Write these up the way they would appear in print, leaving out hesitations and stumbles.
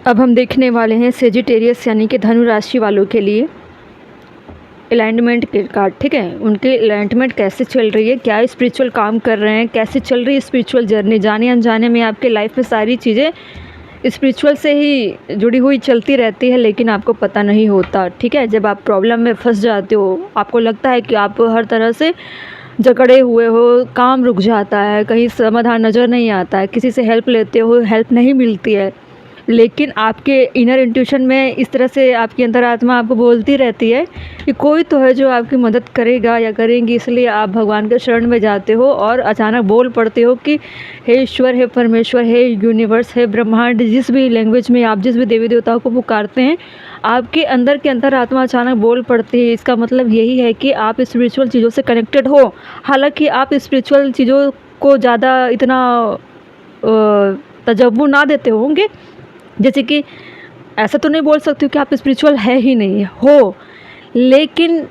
अब हम देखने वाले हैं सेजिटेरियस यानी कि धनु राशि वालों के लिए अलाइनमेंट के कार्ड। ठीक है, उनकी अलाइनमेंट कैसे चल रही है, क्या स्पिरिचुअल काम कर रहे हैं, कैसे चल रही है स्पिरिचुअल जर्नी। जाने अनजाने में आपके लाइफ में सारी चीज़ें स्पिरिचुअल से ही जुड़ी हुई चलती रहती है, लेकिन आपको पता नहीं होता। ठीक है, जब आप प्रॉब्लम में फंस जाते हो, आपको लगता है कि आप हर तरह से जकड़े हुए हो, काम रुक जाता है, कहीं समाधान नज़र नहीं आता है, किसी से हेल्प लेते हो, हेल्प नहीं मिलती है, लेकिन आपके इनर इंट्यूशन में इस तरह से आपकी अंतरात्मा आपको बोलती रहती है कि कोई तो है जो आपकी मदद करेगा या करेंगी, इसलिए आप भगवान के शरण में जाते हो और अचानक बोल पड़ते हो कि हे ईश्वर, हे परमेश्वर, हे यूनिवर्स, हे ब्रह्मांड, जिस भी लैंग्वेज में आप जिस भी देवी देवताओं को पुकारते हैं, आपके अंदर के अंतरात्मा अचानक बोल पड़ती है। इसका मतलब यही है कि आप स्पिरिचुअल चीज़ों से कनेक्टेड हो। हालांकि आप स्पिरिचुअल चीज़ों को ज़्यादा इतना तजव्वुर ना देते होंगे, जैसे कि ऐसा तो नहीं बोल सकती हूँ कि आप स्पिरिचुअल है ही नहीं हो, लेकिन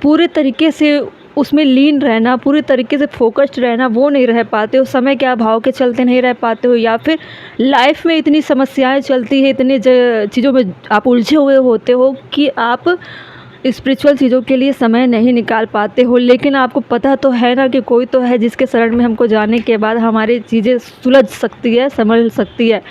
पूरे तरीके से उसमें लीन रहना, पूरे तरीके से फोकस्ड रहना, वो नहीं रह पाते हो। समय के अभाव के चलते नहीं रह पाते हो, या फिर लाइफ में इतनी समस्याएं चलती है, इतनी चीज़ों में आप उलझे हुए होते हो कि आप स्पिरिचुअल चीज़ों के लिए समय नहीं निकाल पाते हो। लेकिन आपको पता तो है ना कि कोई तो है जिसके शरण में हमको जाने के बाद हमारी चीज़ें सुलझ सकती है, संभल सकती है।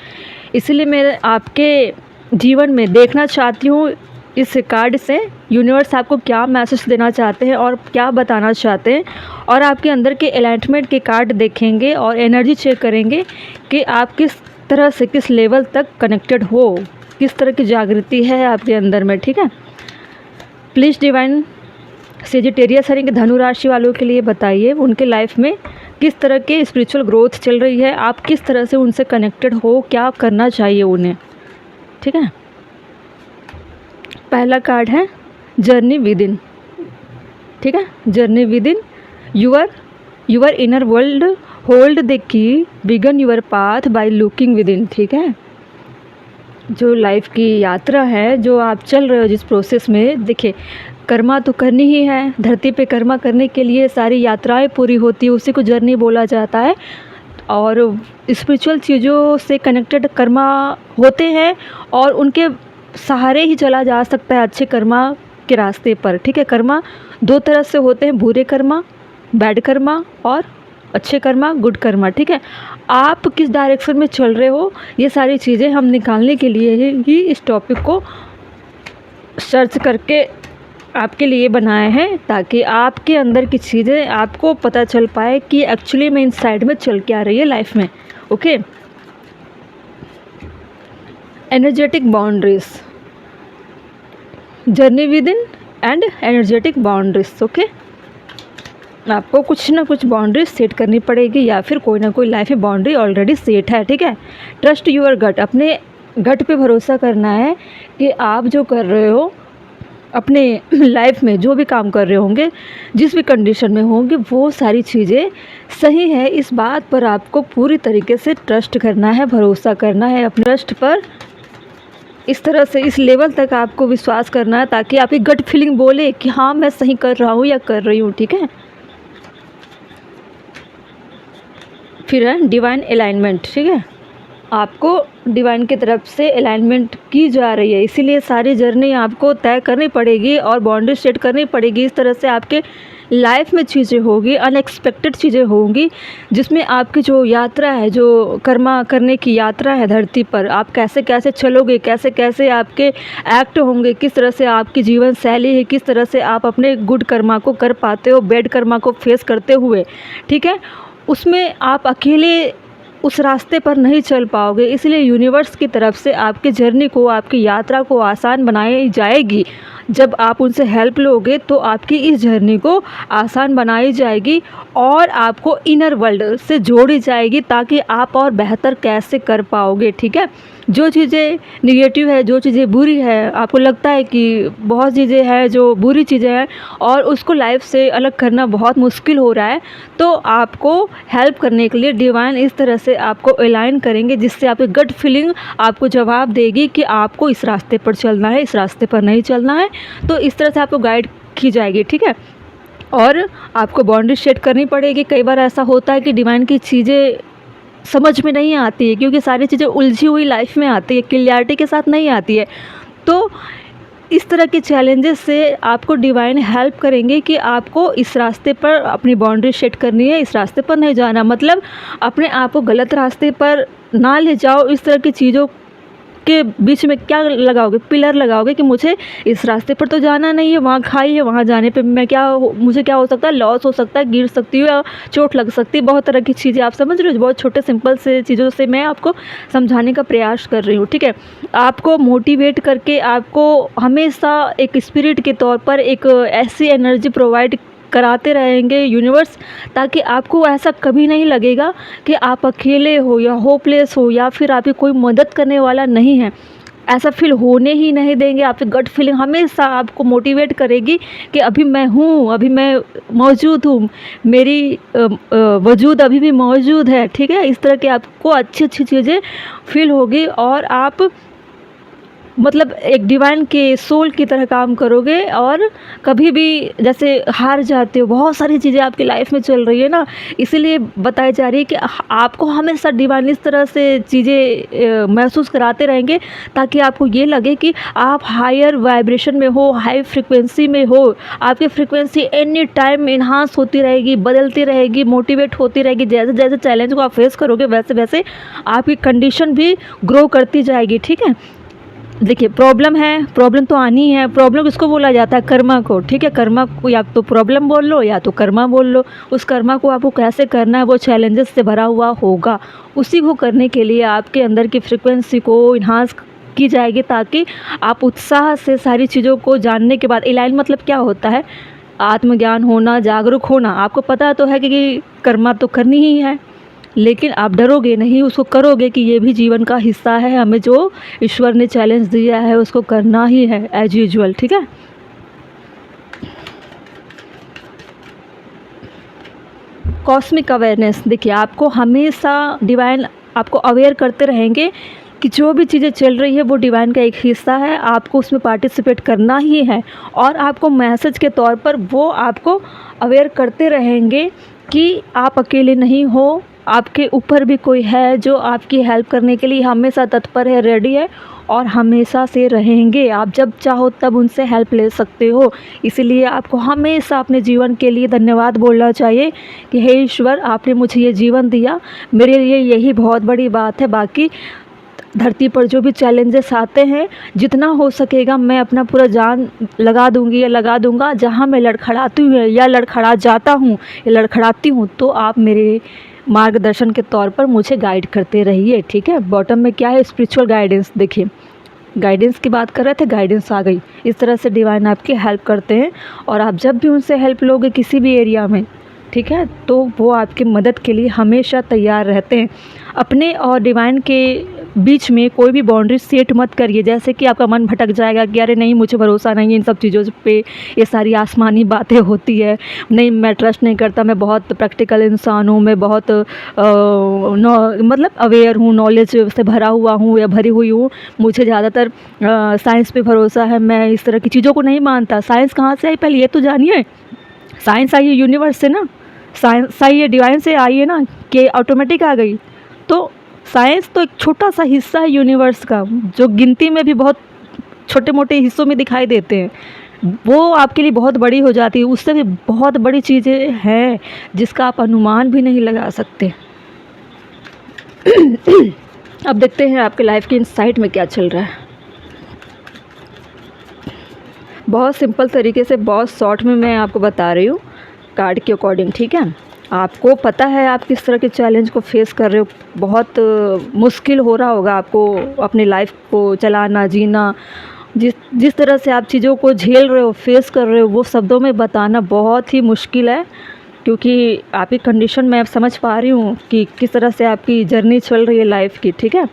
इसलिए मैं आपके जीवन में देखना चाहती हूँ इस कार्ड से यूनिवर्स आपको क्या मैसेज देना चाहते हैं और क्या बताना चाहते हैं, और आपके अंदर के अलाइनमेंट के कार्ड देखेंगे और एनर्जी चेक करेंगे कि आप किस तरह से किस लेवल तक कनेक्टेड हो, किस तरह की जागृति है आपके अंदर में। ठीक है, प्लीज़ डिवाइन सेजिटेरियस यानी कि धनु राशि वालों के लिए बताइए उनके लाइफ में किस तरह के स्पिरिचुअल ग्रोथ चल रही है, आप किस तरह से उनसे कनेक्टेड हो, क्या करना चाहिए उन्हें। ठीक है, पहला कार्ड है जर्नी विद इन। ठीक है, journey within, your inner world hold the key, begin your path by looking within. ठीक है, जो लाइफ की यात्रा है, जो आप चल रहे हो जिस प्रोसेस में, देखिए कर्मा तो करनी ही है। धरती पे कर्मा करने के लिए सारी यात्राएं पूरी होती है, उसी को जर्नी बोला जाता है। और स्पिरिचुअल चीज़ों से कनेक्टेड कर्मा होते हैं और उनके सहारे ही चला जा सकता है अच्छे कर्मा के रास्ते पर। ठीक है, कर्मा दो तरह से होते हैं, बुरे कर्मा, बैड कर्मा, और अच्छे कर्मा, गुड कर्मा। ठीक है, आप किस डायरेक्शन में चल रहे हो, ये सारी चीज़ें हम निकालने के लिए ही इस टॉपिक को सर्च करके आपके लिए बनाए हैं, ताकि आपके अंदर की चीज़ें आपको पता चल पाए कि एक्चुअली में इन साइड में चल क्या रही है लाइफ में। Okay, energetic boundaries, journey with in and energetic boundaries. Okay, आपको कुछ ना कुछ बाउंड्री सेट करनी पड़ेगी, या फिर कोई ना कोई लाइफ में बाउंड्री ऑलरेडी सेट है। ठीक है, ट्रस्ट यूर गट, अपने गट पे भरोसा करना है कि आप जो कर रहे हो अपने लाइफ में, जो भी काम कर रहे होंगे, जिस भी कंडीशन में होंगे, वो सारी चीज़ें सही है। इस बात पर आपको पूरी तरीके से ट्रस्ट करना है, भरोसा करना है अपने ट्रस्ट पर। इस तरह से इस लेवल तक आपको विश्वास करना है ताकि आपकी गट फीलिंग बोले कि हाँ मैं सही कर रहा हूँ या कर रही हूँ। ठीक है, फिर है डिवाइन अलाइनमेंट। ठीक है, आपको डिवाइन की तरफ से अलाइनमेंट की जा रही है, इसीलिए सारी जर्नी आपको तय करनी पड़ेगी और बाउंड्री सेट करनी पड़ेगी। इस तरह से आपके लाइफ में चीज़ें होगी, अनएक्सपेक्टेड चीज़ें होंगी, जिसमें आपकी जो यात्रा है, जो कर्मा करने की यात्रा है धरती पर, आप कैसे कैसे चलोगे, कैसे कैसे आपके एक्ट होंगे, किस तरह से आपकी जीवन शैली है, किस तरह से आप अपने गुड कर्मा को कर पाते हो बैड कर्मा को फेस करते हुए। ठीक है, उसमें आप अकेले उस रास्ते पर नहीं चल पाओगे, इसलिए यूनिवर्स की तरफ से आपकी जर्नी को, आपकी यात्रा को आसान बनाई जाएगी। जब आप उनसे हेल्प लोगे तो आपकी इस जर्नी को आसान बनाई जाएगी और आपको इनर वर्ल्ड से जोड़ी जाएगी, ताकि आप और बेहतर कैसे कर पाओगे। ठीक है, जो चीज़ें निगेटिव है, जो चीज़ें बुरी है, आपको लगता है कि बहुत चीज़ें हैं जो बुरी चीज़ें हैं और उसको लाइफ से अलग करना बहुत मुश्किल हो रहा है, तो आपको हेल्प करने के लिए डिवाइन इस तरह से आपको अलाइन करेंगे, जिससे आपकी गट फीलिंग आपको जवाब देगी कि आपको इस रास्ते पर चलना है, इस रास्ते पर नहीं चलना है। तो इस तरह से आपको गाइड की जाएगी। ठीक है, और आपको बाउंड्री सेट करनी पड़ेगी। कई बार ऐसा होता है कि डिवाइन की चीज़ें समझ में नहीं आती है, क्योंकि सारी चीज़ें उलझी हुई लाइफ में आती है, क्लियरिटी के साथ नहीं आती है। तो इस तरह के चैलेंजेस से आपको डिवाइन हेल्प करेंगे कि आपको इस रास्ते पर अपनी बाउंड्री सेट करनी है, इस रास्ते पर नहीं जाना, मतलब अपने आप को गलत रास्ते पर ना ले जाओ। इस तरह की चीज़ों के बीच में क्या लगाओगे, पिलर लगाओगे कि मुझे इस रास्ते पर तो जाना नहीं है, वहाँ खाई है, वहाँ जाने पे मुझे क्या हो सकता है, लॉस हो सकता है, गिर सकती हूँ या चोट लग सकती है, बहुत तरह की चीज़ें। आप समझ रहे हो, बहुत छोटे सिंपल से चीज़ों से मैं आपको समझाने का प्रयास कर रही हूँ, ठीक है। आपको मोटिवेट करके आपको हमेशा एक स्पिरिट के तौर पर एक ऐसी एनर्जी प्रोवाइड कराते रहेंगे यूनिवर्स, ताकि आपको ऐसा कभी नहीं लगेगा कि आप अकेले हो या होपलेस हो या फिर आपकी कोई मदद करने वाला नहीं है। ऐसा फील होने ही नहीं देंगे। आपकी गट फीलिंग हमेशा आपको मोटिवेट करेगी कि अभी मैं हूँ, अभी मैं मौजूद हूँ, मेरी वजूद अभी भी मौजूद है, ठीक है। इस तरह की आपको अच्छी अच्छी चीज़ें फील होगी और आप मतलब एक डिवाइन के सोल की तरह काम करोगे। और कभी भी जैसे हार जाते हो, बहुत सारी चीज़ें आपकी लाइफ में चल रही है ना, इसीलिए बताई जा रही है कि आपको हमेशा डिवाइन इस तरह से चीज़ें महसूस कराते रहेंगे ताकि आपको ये लगे कि आप हायर वाइब्रेशन में हो, हाई फ्रिक्वेंसी में हो। आपकी फ्रिक्वेंसी एनी टाइम इन्हांस होती रहेगी, बदलती रहेगी, मोटिवेट होती रहेगी। जैसे जैसे चैलेंज को आप फेस करोगे वैसे वैसे आपकी कंडीशन भी ग्रो करती जाएगी, ठीक है। देखिए, प्रॉब्लम है, प्रॉब्लम तो आनी है। प्रॉब्लम किसको बोला जाता है? कर्मा को, ठीक है। कर्मा को या तो प्रॉब्लम बोल लो या तो कर्मा बोल लो। उस कर्मा को आपको कैसे करना है, वो चैलेंजेस से भरा हुआ होगा। उसी को करने के लिए आपके अंदर की फ्रिक्वेंसी को इन्हांस की जाएगी ताकि आप उत्साह से सारी चीज़ों को जानने के बाद, इलाइन मतलब क्या होता है? आत्मज्ञान होना, जागरूक होना। आपको पता तो है कि कर्मा तो करनी ही है, लेकिन आप डरोगे नहीं, उसको करोगे कि ये भी जीवन का हिस्सा है, हमें जो ईश्वर ने चैलेंज दिया है उसको करना ही है एज यूजुअल, ठीक है। कॉस्मिक अवेयरनेस, देखिए आपको हमेशा डिवाइन आपको अवेयर करते रहेंगे कि जो भी चीज़ें चल रही है वो डिवाइन का एक हिस्सा है, आपको उसमें पार्टिसिपेट करना ही है। और आपको मैसेज के तौर पर वो आपको अवेयर करते रहेंगे कि आप अकेले नहीं हो, आपके ऊपर भी कोई है जो आपकी हेल्प करने के लिए हमेशा तत्पर है, रेडी है और हमेशा से रहेंगे। आप जब चाहो तब उनसे हेल्प ले सकते हो। इसीलिए आपको हमेशा अपने जीवन के लिए धन्यवाद बोलना चाहिए कि हे ईश्वर, आपने मुझे ये जीवन दिया, मेरे लिए यही बहुत बड़ी बात है। बाकी धरती पर जो भी चैलेंजेस आते हैं, जितना हो सकेगा मैं अपना पूरा जान लगा दूंगी या लगा दूंगा। जहाँ मैं लड़खड़ाती हूँ या लड़खड़ा जाता हूँ या लड़खड़ाती हूँ, तो आप मेरे मार्गदर्शन के तौर पर मुझे गाइड करते रहिए, ठीक है। बॉटम में क्या है? Spiritual guidance. देखिए, गाइडेंस की बात कर रहे थे, गाइडेंस आ गई। इस तरह से डिवाइन आपकी हेल्प करते हैं और आप जब भी उनसे हेल्प लोगे किसी भी एरिया में, ठीक है, तो वो आपकी मदद के लिए हमेशा तैयार रहते हैं। अपने और डिवाइन के बीच में कोई भी बाउंड्री सेट मत करिए, जैसे कि आपका मन भटक जाएगा कि अरे नहीं, मुझे भरोसा नहीं है इन सब चीज़ों पे, ये सारी आसमानी बातें होती है, नहीं मैं ट्रस्ट नहीं करता, मैं बहुत प्रैक्टिकल इंसान हूँ, मैं बहुत मतलब अवेयर हूँ, नॉलेज से भरा हुआ हूँ या भरी हुई हूँ, मुझे ज़्यादातर साइंस पे भरोसा है, मैं इस तरह की चीज़ों को नहीं मानता। साइंस कहाँ से आई पहले ये तो जानिए। साइंस आई है यूनिवर्स से ना, साइंस आई है डिवाइन से आई है ना, कि ऑटोमेटिक आ गई। तो साइंस तो एक छोटा सा हिस्सा है यूनिवर्स का, जो गिनती में भी बहुत छोटे मोटे हिस्सों में दिखाई देते हैं, वो आपके लिए बहुत बड़ी हो जाती है। उससे भी बहुत बड़ी चीज़ें हैं जिसका आप अनुमान भी नहीं लगा सकते। अब देखते हैं आपके लाइफ के इनसाइट में क्या चल रहा है। बहुत सिंपल तरीके से, बहुत शॉर्ट में मैं आपको बता रही हूँ कार्ड के अकॉर्डिंग, ठीक है। आपको पता है आप किस तरह के चैलेंज को फेस कर रहे हो। बहुत मुश्किल हो रहा होगा आपको अपनी लाइफ को चलाना, जीना। जिस तरह से आप चीज़ों को झेल रहे हो, फेस कर रहे हो, वो शब्दों में बताना बहुत ही मुश्किल है, क्योंकि आपकी कंडीशन मैं समझ पा रही हूँ कि किस तरह से आपकी जर्नी चल रही है लाइफ की, ठीक है।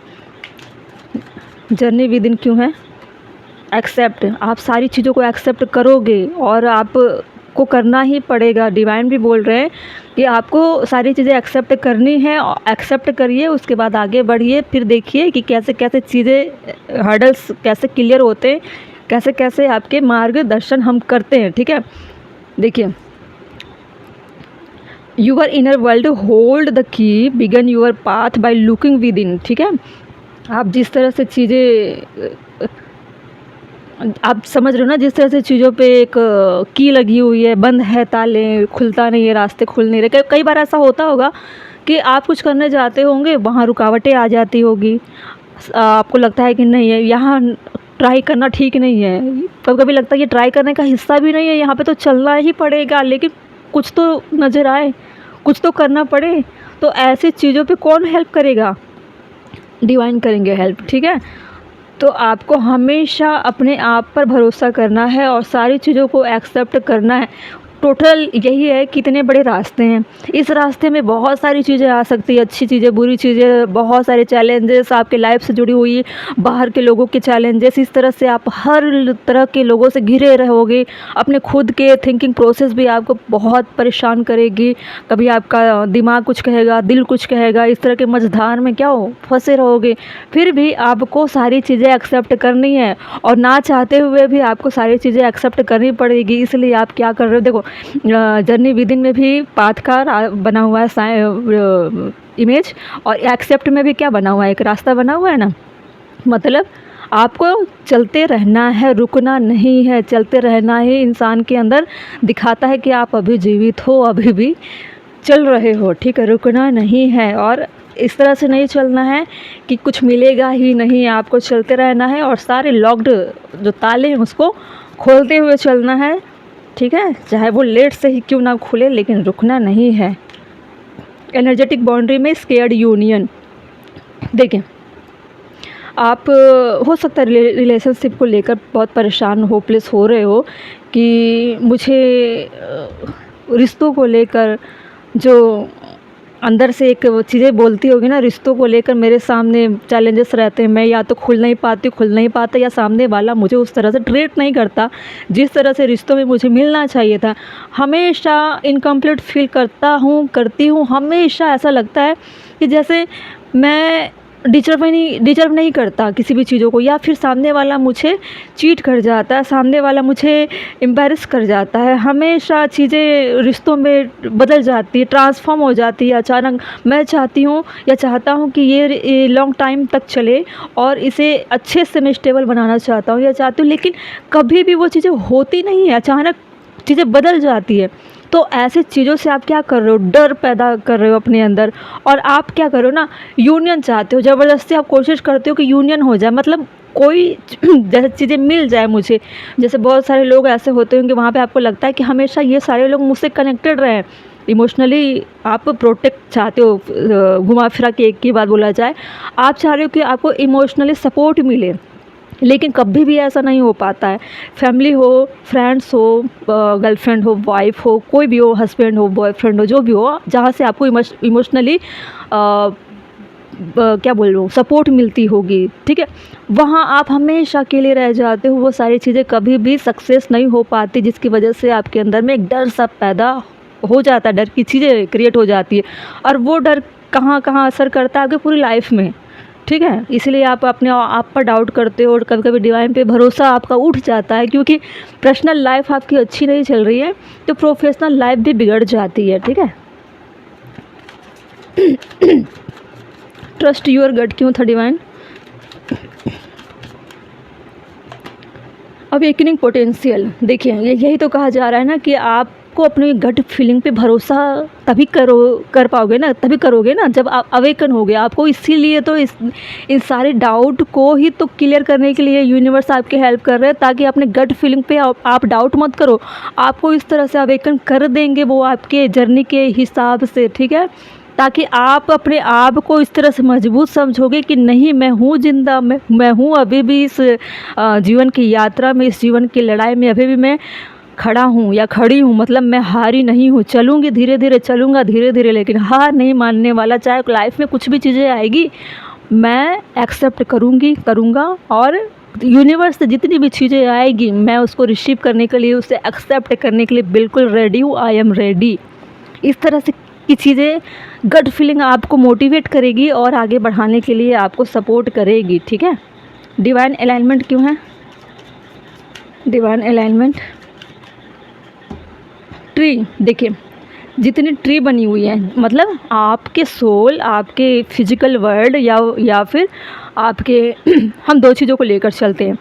जर्नी विद इन क्यों है? एक्सेप्ट। आप सारी चीज़ों को एक्सेप्ट करोगे और आप को करना ही पड़ेगा। डिवाइन भी बोल रहे हैं कि आपको सारी चीज़ें एक्सेप्ट करनी है। एक्सेप्ट करिए, उसके बाद आगे बढ़िए, फिर देखिए कि कैसे कैसे चीज़ें, हर्डल्स कैसे क्लियर होते हैं, कैसे कैसे आपके मार्गदर्शन हम करते हैं, ठीक है। देखिए, your inner world hold the key, begin your path by looking within. ठीक है, आप जिस तरह से चीज़ें, आप समझ रहे हो ना, जिस तरह से चीज़ों पे एक की लगी हुई है, बंद है ताले, खुलता नहीं है, रास्ते खुल नहीं रहे। कई बार ऐसा होता होगा कि आप कुछ करने जाते होंगे, वहाँ रुकावटें आ जाती होगी, आपको लगता है कि नहीं है यहाँ ट्राई करना ठीक नहीं है। कभी कभी लगता है कि ट्राई करने का हिस्सा भी नहीं है, यहाँ पे तो चलना ही पड़ेगा, लेकिन कुछ तो नज़र आए, कुछ तो करना पड़े। तो ऐसी चीज़ों पे कौन हेल्प करेगा? डिवाइन करेंगे हेल्प। ठीक है, तो आपको हमेशा अपने आप पर भरोसा करना है और सारी चीज़ों को एक्सेप्ट करना है। टोटल यही है, कितने बड़े रास्ते हैं, इस रास्ते में बहुत सारी चीज़ें आ सकती है, अच्छी चीज़ें, बुरी चीज़ें, बहुत सारे चैलेंजेस आपके लाइफ से जुड़ी हुई, बाहर के लोगों के चैलेंजेस, इस तरह से आप हर तरह के लोगों से घिरे रहोगे। अपने खुद के थिंकिंग प्रोसेस भी आपको बहुत परेशान करेगी। कभी आपका दिमाग कुछ कहेगा, दिल कुछ कहेगा, इस तरह के मझधार में क्या हो फंसे रहोगे। फिर भी आपको सारी चीज़ें एक्सेप्ट करनी है और ना चाहते हुए भी आपको सारी चीज़ें एक्सेप्ट करनी पड़ेगी। इसलिए आप क्या कर रहे हो, देखो जर्नी विदिन में भी पाथ का बना हुआ है इमेज, और एक्सेप्ट में भी क्या बना हुआ है, एक रास्ता बना हुआ है ना। मतलब आपको चलते रहना है, रुकना नहीं है, चलते रहना ही इंसान के अंदर दिखाता है कि आप अभी जीवित हो, अभी भी चल रहे हो। ठीक है, रुकना नहीं है और इस तरह से नहीं चलना है कि कुछ मिलेगा ही नहीं, आपको चलते रहना है और सारे लॉक्ड जो ताले हैं उसको खोलते हुए चलना है। ठीक है, चाहे वो लेट से ही क्यों ना खुले, लेकिन रुकना नहीं है। एनर्जेटिक बाउंड्री में स्केयर्ड यूनियन। देखें, आप हो सकता है रिलेशनशिप को लेकर बहुत परेशान, होपलेस हो रहे हो कि मुझे रिश्तों को लेकर जो अंदर से एक चीज़ें बोलती होगी ना, रिश्तों को लेकर मेरे सामने चैलेंजेस रहते हैं, मैं या तो खुल नहीं पाता, या सामने वाला मुझे उस तरह से ट्रीट नहीं करता जिस तरह से रिश्तों में मुझे मिलना चाहिए था। हमेशा इनकम्प्लीट फील करती हूँ। हमेशा ऐसा लगता है कि जैसे मैं डिजर्व नहीं करता किसी भी चीज़ों को, या फिर सामने वाला मुझे चीट कर जाता है, सामने वाला मुझे एम्बैरस कर जाता है। हमेशा चीज़ें रिश्तों में बदल जाती है, ट्रांसफॉर्म हो जाती है अचानक। मैं चाहती हूँ या चाहता हूँ कि ये लॉन्ग टाइम तक चले और इसे अच्छे से मैं स्टेबल बनाना चाहता हूँ या चाहती हूँ, लेकिन कभी भी वो चीज़ें होती नहीं है, अचानक चीज़ें बदल जाती है। तो ऐसे चीज़ों से आप क्या कर रहे हो, डर पैदा कर रहे हो अपने अंदर, और आप क्या करो ना, यूनियन चाहते हो, ज़बरदस्ती आप कोशिश करते हो कि यूनियन हो जाए, मतलब कोई जैसे चीज़ें मिल जाए मुझे। जैसे बहुत सारे लोग ऐसे होते होंगे, वहाँ पे आपको लगता है कि हमेशा ये सारे लोग मुझसे कनेक्टेड रहें, इमोशनली आप प्रोटेक्ट चाहते हो। घुमा फिरा के एक ही बात बोला जाए, आप चाह रहे हो कि आपको इमोशनली सपोर्ट मिले, लेकिन कभी भी ऐसा नहीं हो पाता है। फैमिली हो, फ्रेंड्स हो, गर्लफ्रेंड हो, वाइफ हो, कोई भी हो, हस्बैंड हो, बॉयफ्रेंड हो, जो भी हो, जहाँ से आपको इमोशनली क्या बोल रहा हूँ, सपोर्ट मिलती होगी, ठीक है, वहाँ आप हमेशा अकेले रह जाते हो। वो सारी चीज़ें कभी भी सक्सेस नहीं हो पाती, जिसकी वजह से आपके अंदर में एक डर सा पैदा हो जाता है, डर की चीज़ें क्रिएट हो जाती है, और वो डर कहाँ कहाँ असर करता है आपकी पूरी लाइफ में। ठीक है, इसलिए आप अपने आप पर डाउट करते हो और कभी कभी डिवाइन पे भरोसा आपका उठ जाता है, क्योंकि पर्सनल लाइफ आपकी अच्छी नहीं चल रही है तो प्रोफेशनल लाइफ भी बिगड़ जाती है। ठीक है, ट्रस्ट यूर गट क्यों था डिवाइन? Awakening potential. देखिए, यही तो कहा जा रहा है ना कि आपको अपनी गट फीलिंग पे भरोसा तभी कर पाओगे ना, तभी करोगे ना जब आप अवेकन होगे। आपको इसीलिए तो इन सारे डाउट को ही तो क्लियर करने के लिए यूनिवर्स आपकी हेल्प कर रहे हैं, ताकि अपने गट फीलिंग पे आप डाउट मत करो। आपको इस तरह से अवेकन कर देंगे वो आपके जर्नी के हिसाब से। ठीक है, ताकि आप अपने आप को इस तरह से मजबूत समझोगे कि नहीं, मैं हूँ जिंदा, मैं हूँ अभी भी इस जीवन की यात्रा में, इस जीवन की लड़ाई में अभी भी मैं खड़ा हूँ या खड़ी हूँ, मतलब मैं हारी नहीं हूँ। चलूँगी धीरे धीरे, चलूँगा धीरे धीरे, लेकिन हार नहीं मानने वाला। चाहे लाइफ में कुछ भी चीज़ें आएगी, मैं एक्सेप्ट करूँगा, और यूनिवर्स से जितनी भी चीज़ें आएगी मैं उसको रिसीव करने के लिए, उसे एक्सेप्ट करने के लिए बिल्कुल रेडी हूँ। I am ready. इस तरह से की चीज़ें, गट फीलिंग आपको मोटिवेट करेगी और आगे बढ़ाने के लिए आपको सपोर्ट करेगी। ठीक है, डिवाइन अलाइनमेंट क्यों है? Divine alignment tree. देखिए, जितनी ट्री बनी हुई है, मतलब आपके सोल, आपके फिजिकल वर्ल्ड या फिर आपके हम दो चीज़ों को लेकर चलते हैं।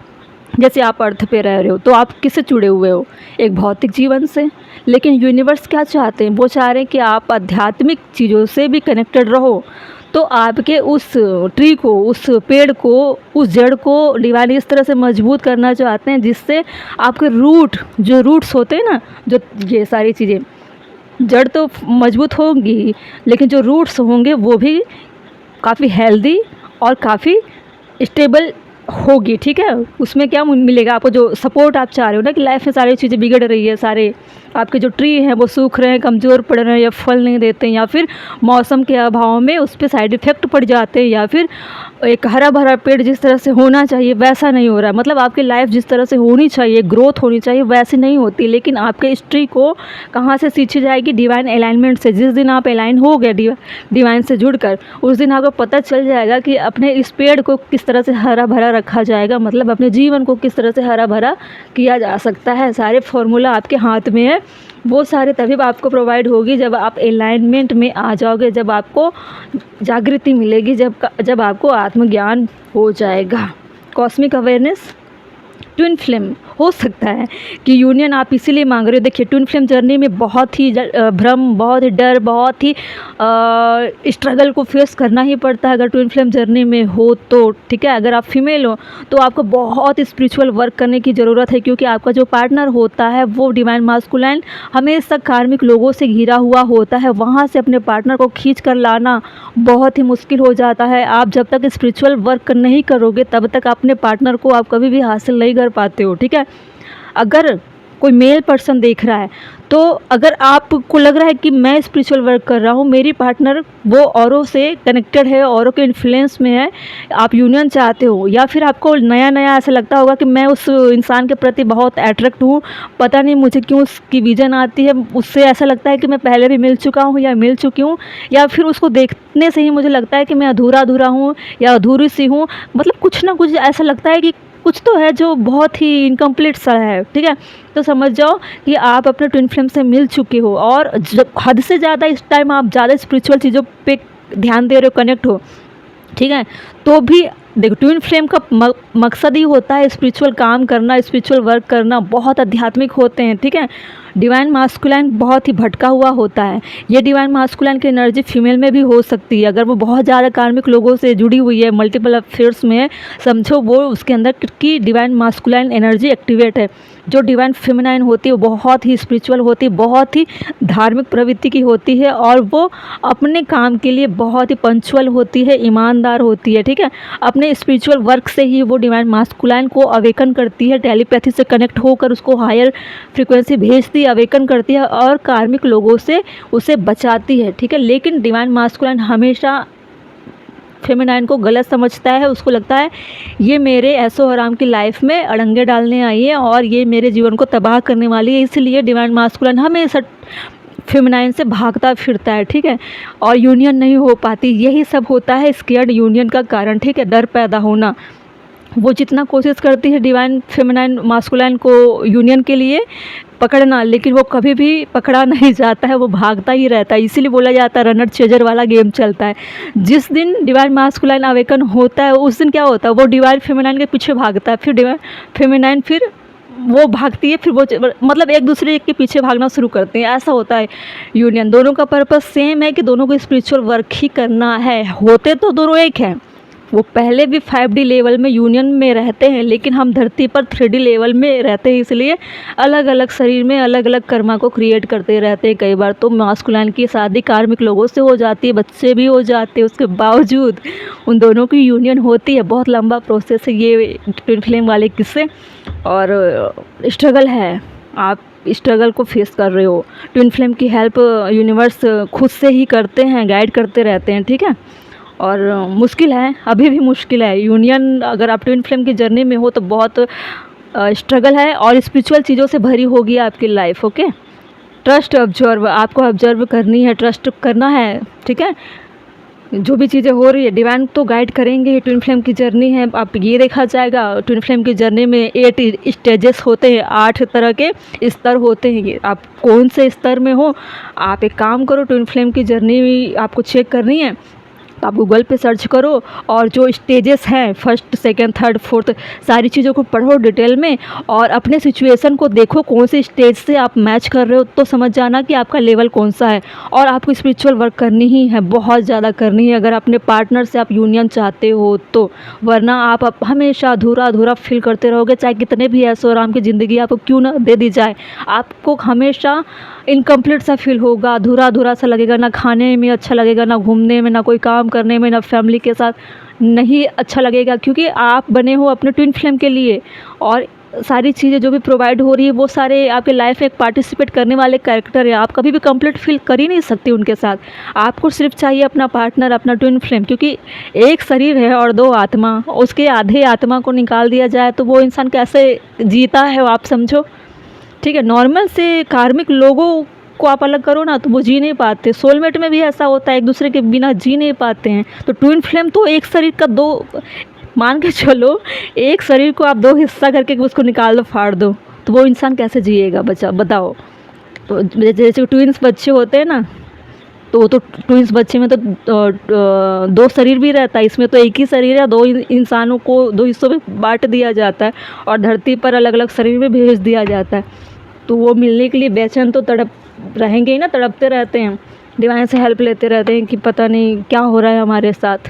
जैसे आप अर्थ पे रह रहे हो तो आप किससे जुड़े हुए हो? एक भौतिक जीवन से। लेकिन यूनिवर्स क्या चाहते हैं? वो चाह रहे हैं कि आप आध्यात्मिक चीज़ों से भी कनेक्टेड रहो। तो आपके उस ट्री को, उस पेड़ को, उस जड़ को डिवाइन इस तरह से मजबूत करना चाहते हैं जिससे आपके रूट, जो रूट्स होते हैं ना, जो ये सारी चीज़ें, जड़ तो मजबूत होंगी लेकिन जो रूट्स होंगे वो भी काफ़ी हेल्दी और काफ़ी स्टेबल होगी। ठीक है, उसमें क्या मिलेगा आपको? जो सपोर्ट आप चाह रहे हो ना कि लाइफ में सारी चीज़ें बिगड़ रही है, सारे आपके जो ट्री हैं वो सूख रहे हैं, कमज़ोर पड़ रहे हैं या फल नहीं देते हैं, या फिर मौसम के अभाव में उस पर साइड इफ़ेक्ट पड़ जाते हैं, या फिर एक हरा भरा पेड़ जिस तरह से होना चाहिए वैसा नहीं हो रहा है। मतलब आपकी लाइफ जिस तरह से होनी चाहिए, ग्रोथ होनी चाहिए, वैसी नहीं होती। लेकिन आपके इस ट्री को कहाँ से सींची जाएगी? डिवाइन अलाइनमेंट से। जिस दिन आप अलाइन हो गए डिवाइन से जुड़कर, उस दिन आपको पता चल जाएगा कि अपने इस पेड़ को किस तरह से हरा भरा रखा जाएगा, मतलब अपने जीवन को किस तरह से हरा भरा किया जा सकता है। सारे फॉर्मूला आपके हाथ में है। वो सारे तभी आपको प्रोवाइड होगी जब आप अलाइनमेंट में आ जाओगे, जब आपको जागृति मिलेगी, जब आपको आत्मज्ञान हो जाएगा। कॉस्मिक अवेयरनेस, ट्विन फ्लेम हो सकता है कि यूनियन आप इसीलिए मांग रहे हो। देखिए, ट्विन फ्लेम जर्नी में बहुत ही भ्रम, बहुत ही डर, बहुत ही स्ट्रगल को फेस करना ही पड़ता है अगर ट्विन फ्लेम जर्नी में हो तो। ठीक है, अगर आप फीमेल हो तो आपको बहुत स्पिरिचुअल वर्क करने की ज़रूरत है, क्योंकि आपका जो पार्टनर होता है वो डिवाइन मास्कुलाइन हमेशा कार्मिक लोगों से घिरा हुआ होता है। वहाँ से अपने पार्टनर को खींच कर लाना बहुत ही मुश्किल हो जाता है। आप जब तक स्पिरिचुअल वर्क नहीं करोगे तब तक अपने पार्टनर को आप कभी भी हासिल नहीं कर पाते हो। ठीक है, अगर कोई मेल पर्सन देख रहा है तो अगर आपको लग रहा है कि मैं स्पिरिचुअल वर्क कर रहा हूँ, मेरी पार्टनर वो औरों से कनेक्टेड है, औरों के इन्फ्लुएंस में है, आप यूनियन चाहते हो, या फिर आपको नया नया ऐसा लगता होगा कि मैं उस इंसान के प्रति बहुत अट्रैक्ट हूँ, पता नहीं मुझे क्यों उसकी विजन आती है, उससे ऐसा लगता है कि मैं पहले भी मिल चुका हूँ या मिल चुकी हूँ, या फिर उसको देखने से ही मुझे लगता है कि मैं अधूरा अधूरा हूँ या अधूरी सी हूँ। मतलब कुछ ना कुछ ऐसा लगता है कि कुछ तो है जो बहुत ही इनकम्प्लीट सा है। ठीक है, तो समझ जाओ कि आप अपने ट्विन फ्लेम से मिल चुके हो, और जब हद से ज़्यादा इस टाइम आप ज़्यादा स्पिरिचुअल चीज़ों पे ध्यान दे रहे हो, कनेक्ट हो, ठीक है, तो भी देखो ट्विन फ्लेम का मकसद ही होता है स्पिरिचुअल काम करना, स्पिरिचुअल वर्क करना, बहुत आध्यात्मिक होते हैं। ठीक है, डिवाइन मास्कुलाइन बहुत ही भटका हुआ होता है। ये डिवाइन मास्कुलाइन की एनर्जी फीमेल में भी हो सकती है अगर वो बहुत ज़्यादा कार्मिक लोगों से जुड़ी हुई है, मल्टीपल अफेयर्स में है, समझो वो उसके अंदर की डिवाइन मास्कुलाइन एनर्जी एक्टिवेट है। जो डिवाइन फेमिनाइन होती है वो बहुत ही स्पिरिचुअल होती है, बहुत ही धार्मिक प्रवृत्ति की होती है, और वो अपने काम के लिए बहुत ही पंक्चुअल होती है, ईमानदार होती है। ठीक है, अपने स्पिरिचुअल वर्क से ही वो डिवाइन मास्कुलाइन को अवेकन करती है, टेलीपैथी से कनेक्ट होकर उसको हायर फ्रिक्वेंसी भेजती है, अवेकन करती है, और कार्मिक लोगों से उसे बचाती है। ठीक है, लेकिन डिवाइन मास्कुलाइन हमेशा फेमिनाइन को गलत समझता है। उसको लगता है ये मेरे ऐशो आराम की लाइफ में अड़ंगे डालने आई है और ये मेरे जीवन को तबाह करने वाली है, इसलिए डिवाइन मास्कुलाइन हमेशा फेमिनाइन से भागता फिरता है। ठीक है, और यूनियन नहीं हो पाती। यही सब होता है स्केयर्ड यूनियन का कारण। ठीक है, डर पैदा होना। वो जितना कोशिश करती है डिवाइन फेमिनाइन मास्कुलाइन को यूनियन के लिए पकड़ना, लेकिन वो कभी भी पकड़ा नहीं जाता है, वो भागता ही रहता है। इसीलिए बोला जाता है रनर चेजर वाला गेम चलता है। जिस दिन डिवाइन मास्कुलाइन अवेकन होता है उस दिन क्या होता है, वो डिवाइन फेमिनाइन के पीछे भागता है, फिर डिवाइन फेमिनाइन फिर वो भागती है, फिर वो मतलब एक दूसरे के पीछे भागना शुरू करते हैं। ऐसा होता है यूनियन। दोनों का पर्पस सेम है कि दोनों को स्पिरिचुअल वर्क ही करना है। होते तो दोनों एक हैं, वो पहले भी 5D लेवल में यूनियन में रहते हैं, लेकिन हम धरती पर 3D लेवल में रहते हैं, इसलिए अलग अलग शरीर में अलग अलग कर्मा को क्रिएट करते रहते हैं। कई बार तो मास्कुलाइन की शादी कार्मिक लोगों से हो जाती है, बच्चे भी हो जाते हैं, उसके बावजूद उन दोनों की यूनियन होती है। बहुत लंबा प्रोसेस है ये ट्विन फ्लेम वाले किस्से, और स्ट्रगल है। आप स्ट्रगल को फेस कर रहे हो। ट्विन फ्लेम की हेल्प यूनिवर्स खुद से ही करते हैं, गाइड करते रहते हैं। ठीक है, और मुश्किल है, अभी भी मुश्किल है यूनियन। अगर आप ट्विन फ्लेम की जर्नी में हो तो बहुत स्ट्रगल है, और स्पिरिचुअल चीज़ों से भरी होगी आपकी लाइफ। ओके, ट्रस्ट ऑब्जर्व, आपको ऑब्जर्व करनी है, ट्रस्ट करना है। ठीक है, जो भी चीज़ें हो रही है डिवाइन तो गाइड करेंगे। ट्विन फ्लेम की जर्नी है, आप ये देखा जाएगा ट्विन फ्लेम की जर्नी में 8 स्टेजेस होते हैं, 8 तरह के स्तर होते हैं। ये आप कौन से स्तर में हो, आप एक काम करो, ट्विन फ्लेम की जर्नी आपको चेक करनी है तो आप गूगल पे सर्च करो और जो स्टेजेस हैं फर्स्ट, सेकंड, थर्ड, फोर्थ, सारी चीज़ों को पढ़ो डिटेल में और अपने सिचुएशन को देखो कौन से स्टेज से आप मैच कर रहे हो, तो समझ जाना कि आपका लेवल कौन सा है। और आपको स्पिरिचुअल वर्क करनी ही है, बहुत ज़्यादा करनी है अगर अपने पार्टनर से आप यूनियन चाहते हो तो, वरना आप हमेशा अधूरा अधूरा फील करते रहोगे, चाहे कितने भी ऐशो आराम की ज़िंदगी आपको क्यों ना दे दी जाए, आपको हमेशा इनकम्प्लीट सा फील होगा, अधूरा अधूरा सा लगेगा, ना खाने में अच्छा लगेगा, ना घूमने में, ना कोई काम करने में, ना फैमिली के साथ नहीं अच्छा लगेगा, क्योंकि आप बने हो अपने ट्विन फ्लेम के लिए। और सारी चीज़ें जो भी प्रोवाइड हो रही है वो सारे आपके लाइफ में एक पार्टिसिपेट करने वाले कैरेक्टर है, आप कभी भी कंप्लीट फील कर ही नहीं सकते उनके साथ। आपको सिर्फ चाहिए अपना पार्टनर, अपना ट्विन फ्लेम, क्योंकि एक शरीर है और 2 आत्मा, उसके आधे आत्मा को निकाल दिया जाए तो वो इंसान कैसे जीता है आप समझो। ठीक है, नॉर्मल से कार्मिक लोगों को आप अलग करो ना तो वो जी नहीं पाते, सोलमेट में भी ऐसा होता है, एक दूसरे के बिना जी नहीं पाते हैं। तो ट्विन फ्लेम तो एक शरीर का 2, मान के चलो एक शरीर को आप 2 हिस्सा करके उसको निकाल दो, फाड़ दो, तो वो इंसान कैसे जिएगा बच्चा बताओ। तो जैसे ट्विंस बच्चे होते हैं ना, तो ट्विंस बच्चे में तो 2 शरीर भी रहता है, इसमें तो एक ही शरीर है, 2 इंसानों को 2 हिस्सों में बांट दिया जाता है और धरती पर अलग अलग शरीर में भेज दिया जाता है। तो वो मिलने के लिए बेचैन तो तड़प रहेंगे ही ना, तड़पते रहते हैं, डिवाइन से हेल्प लेते रहते हैं कि पता नहीं क्या हो रहा है हमारे साथ।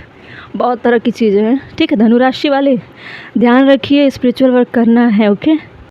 बहुत तरह की चीज़ें हैं। ठीक है, धनु राशि वाले ध्यान रखिए, स्पिरिचुअल वर्क करना है। ओके।